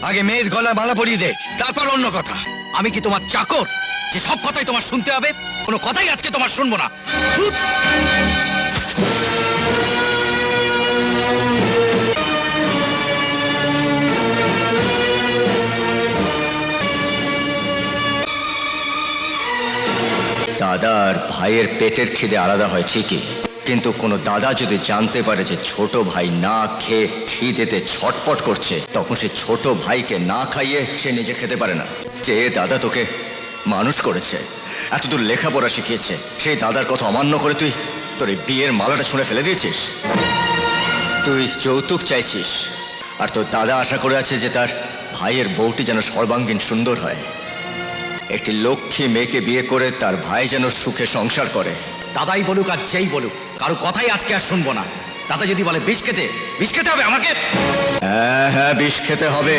আগে মেয়ের গলায় মালা পরিয়ে দে, তারপর অন্য কথা। আমি কি তোমার চাকর যে সব কথাই তোমার শুনতে হবে? কোনো কথাই আজকে তোমার শুনবো না। ধুৎ! দাদার ভাইয়ের পেটের খিদে আলাদা হয় ঠিকই, কিন্তু কোনো দাদা যদি জানতে পারে যে ছোট ভাই না খেয়ে খিদেতে ছটপট করছে, তখন সে ছোট ভাইকে না খাইয়ে সে নিজে খেতে পারে না। যে দাদা তোকে মানুষ করেছে, এতদূর লেখাপড়া শিখিয়েছে, সেই দাদার কথা অমান্য করে তুই তোর এই বিয়ের মালাটা ছুঁড়ে ফেলে দিয়েছিস। তুই যৌতুক চাইছিস, আর তোর দাদা আশা করে আছে যে তার ভাইয়ের বউটি যেন সর্বাঙ্গীন সুন্দর হয়, একটি লক্ষ্মী মেয়েকে বিয়ে করে তার ভাই যেন সুখে সংসার করে। দাদাই বলুক আর যেই বলুক, কারো কথাই আজকে আর শুনবো না। দাদা যদি বলে বিষ খেতে, বিষ খেতে হবে আমাকে। হ্যাঁ হ্যাঁ, বিষ খেতে হবে।